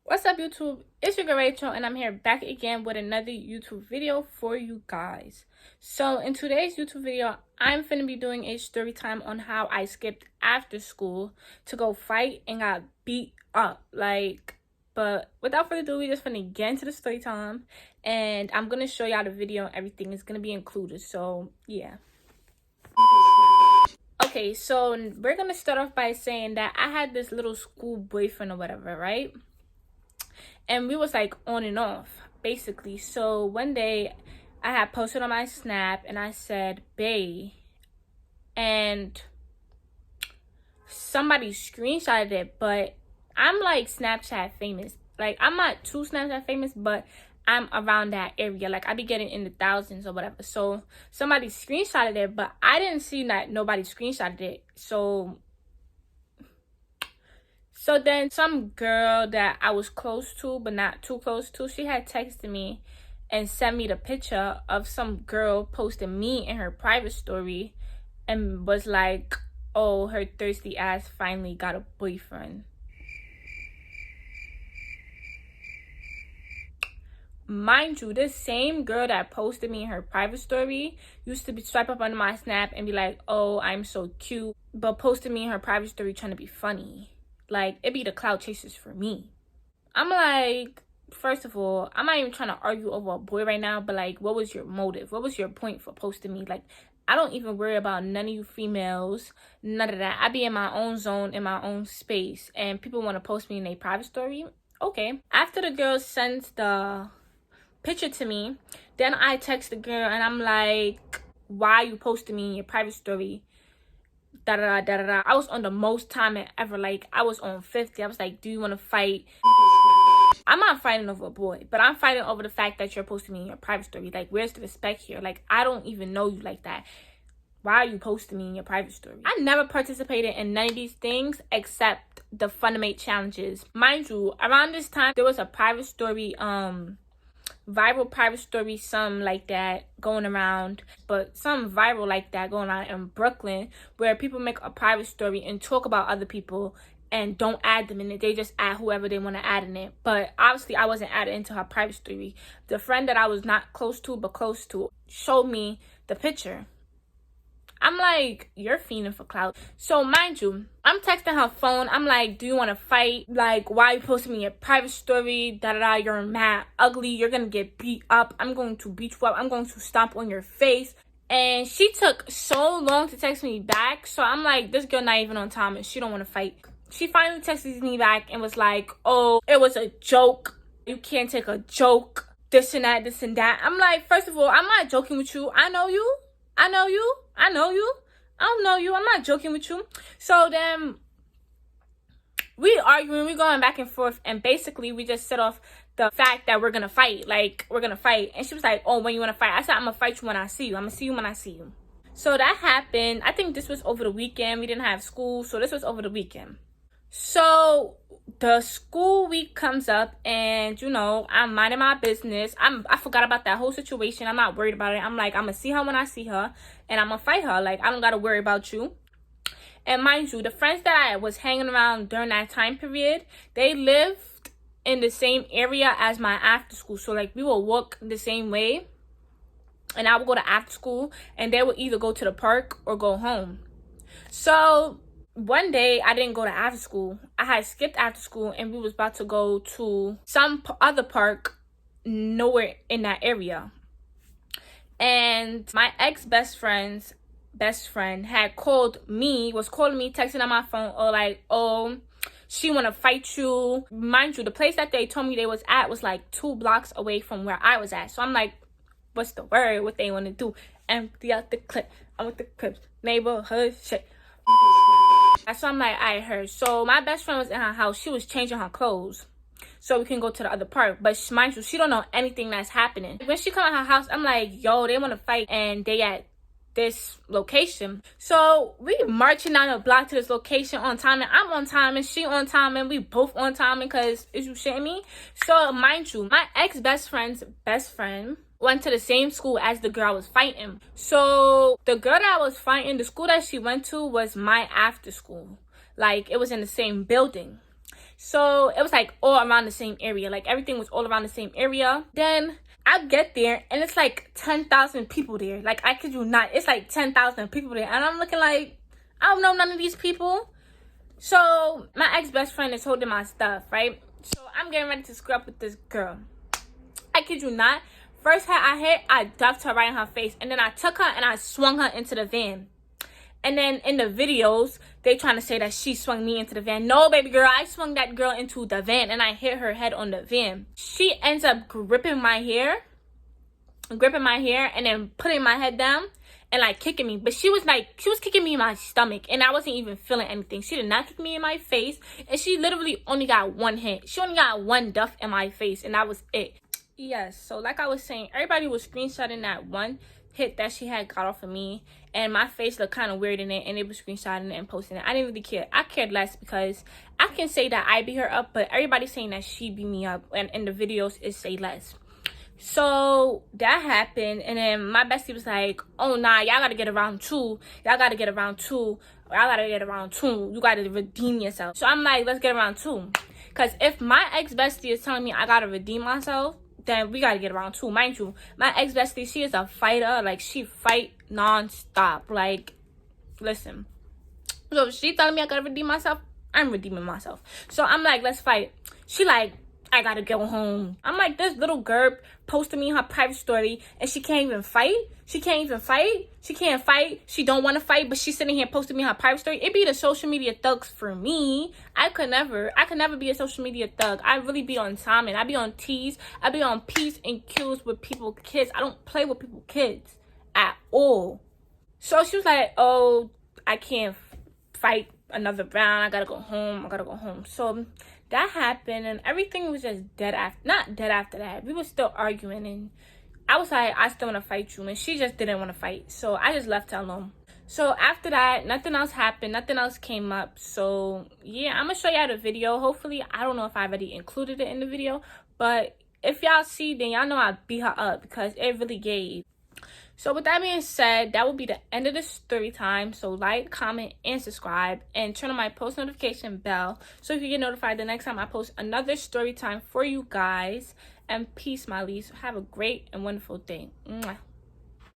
What's up, YouTube? It's your girl Rachel, and I'm here back again with another YouTube video for you guys. So in today's YouTube video, I'm finna be doing a story time on how I skipped after school to go fight and got beat up. But without further ado, we just finna get into the story time, and I'm gonna show y'all the video and everything is gonna be included. So yeah. Okay, so we're gonna start off by saying that I had this little school boyfriend or whatever, right? And we was like on and off, basically. So one day I had posted on my Snap and I said, bae, and somebody screenshotted it, but I'm like Snapchat famous. Like, I'm not too Snapchat famous, but I'm around that area. Like, I be getting in the thousands or whatever. So somebody screenshotted it, but I didn't see that nobody screenshotted it. So then some girl that I was close to, but not too close to, she had texted me and sent me the picture of some girl posting me in her private story and was like, oh, her thirsty ass finally got a boyfriend. Mind you, this same girl that posted me in her private story used to swipe up on my Snap and be like, oh, I'm so cute, but posted me in her private story trying to be funny. Like, it be the clout chasers for me. I'm like, first of all, I'm not even trying to argue over a boy right now, but like, what was your motive? What was your point for posting me? Like, I don't even worry about none of you females, none of that. I be in my own zone, in my own space, and people want to post me in a private story. Okay. After the girl sends the picture to me, then I text the girl and I'm like, why you posting me in your private story? Da da da da da. I was on the most time ever. Like, I was on 50. I was like, do you want to fight? I'm not fighting over a boy, but I'm fighting over the fact that you're posting me in your private story. Like, where's the respect here? Like, I don't even know you like that. Why are you posting me in your private story? I never participated in none of these things except the Funimate challenges. Mind you, around this time, there was a private story, viral private story, some like that going around, but some viral like that going on in Brooklyn, where people make a private story and talk about other people and don't add them in it. They just add whoever they want to add in it. But obviously I wasn't added into her private story. The friend that I was not close to but close to showed me the picture. I'm like, you're fiending for clout. So mind you, I'm texting her phone. I'm like, do you want to fight? Like, why are you posting me a private story? Da da da, you're mad, ugly. You're going to get beat up. I'm going to beat you up. I'm going to stomp on your face. And she took so long to text me back. So I'm like, this girl not even on time and she don't want to fight. She finally texted me back and was like, oh, it was a joke. You can't take a joke. This and that, this and that. I'm like, first of all, I'm not joking with you. I know you. I know you. I know you. I don't know you. I'm not joking with you. So then we arguing, we going back and forth, and basically we just set off the fact that we're gonna fight. Like, we're gonna fight. And she was like, oh, when you wanna fight? I said, I'm gonna fight you when I see you. I'm gonna see you when I see you. So that happened. I think this was over the weekend. We didn't have school, so this was over the weekend. So the school week comes up, and you know, I'm minding my business. I forgot about that whole situation. I'm not worried about it. I'm like, I'm gonna see her when I see her, and I'm gonna fight her. Like, I don't gotta worry about you. And mind you, the friends that I was hanging around during that time period, they lived in the same area as my after school. So like, we will walk the same way, and I would go to after school, and they would either go to the park or go home. So one day I didn't go to after school. I had skipped after school and we was about to go to some other park nowhere in that area. And my ex-best friend's best friend had called me, was calling me, texting on my phone, or like, oh, she want to fight you. Mind you, the place that they told me they was at was like 2 blocks away from where I was at. So I'm like, what's the word? What they want to do? Empty out the clip. I'm with the clips. Neighborhood shit. So I'm like, I heard. So my best friend was in her house. She was changing her clothes so we can go to the other park. But mind you, she don't know anything that's happening. When she come at her house, I'm like, yo, they want to fight and they at this location. So we marching down the block to this location on time, and I'm on time and she on time, and we both on time, because is you shitting me? So mind you, my ex-best friend's best friend went to the same school as the girl I was fighting. So the girl that I was fighting, the school that she went to was my after school. Like, it was in the same building. So it was like all around the same area. Like everything was all around the same area. Then I get there and it's like 10,000 people there. Like, I kid you not, it's like 10,000 people there. And I'm looking like, I don't know none of these people. So my ex-best friend is holding my stuff, right? So I'm getting ready to scrub with this girl. I kid you not, first hat I hit, I ducked her right in her face. And then I took her and I swung her into the van. And then in the videos, they trying to say that she swung me into the van. No, baby girl, I swung that girl into the van and I hit her head on the van. She ends up gripping my hair and then putting my head down and like kicking me. But she was kicking me in my stomach and I wasn't even feeling anything. She did not kick me in my face and she literally only got one hit. She only got one duff in my face and that was it. Yes, so like I was saying, everybody was screenshotting that one hit that she had got off of me, and my face looked kind of weird in it, and they were screenshotting it and posting it. I didn't really care. I cared less because I can say that I beat her up, but everybody's saying that she beat me up, and in the videos it say less. So that happened, and then my bestie was like, oh nah, y'all gotta get around two. Y'all gotta get around two. Y'all gotta get around two. You gotta redeem yourself. So I'm like, let's get around two. Because if my ex-bestie is telling me I gotta redeem myself, then we gotta get around two. Mind you, my ex-bestie, she is a fighter. Like, she fight non-stop. Like, listen. So if she telling me I gotta redeem myself, I'm redeeming myself. So I'm like, let's fight. She like, I gotta go home. I'm like, this little girl posted me in her private story and she can't even fight. She can't fight. She don't want to fight, but she's sitting here posting me in her private story. It be the social media thugs for me. I could never be a social media thug. I really be on time and I be on T's. I be on P's and Q's with people, kids. I don't play with people, kids at all. So she was like, oh, I can't fight another round. I gotta go home. So that happened and everything was just not dead after that. We were still arguing and I was like, I still want to fight you, and she just didn't want to fight. So I just left her alone. So after that, nothing else happened. Nothing else came up. So yeah, I'm going to show y'all the video. Hopefully, I don't know if I already included it in the video. But if y'all see, then y'all know I beat her up because it really gave. So with that being said, that will be the end of the story time. So like, comment, and subscribe. And turn on my post notification bell so you can get notified the next time I post another story time for you guys. And peace, my leaves. Have a great and wonderful day. Mwah.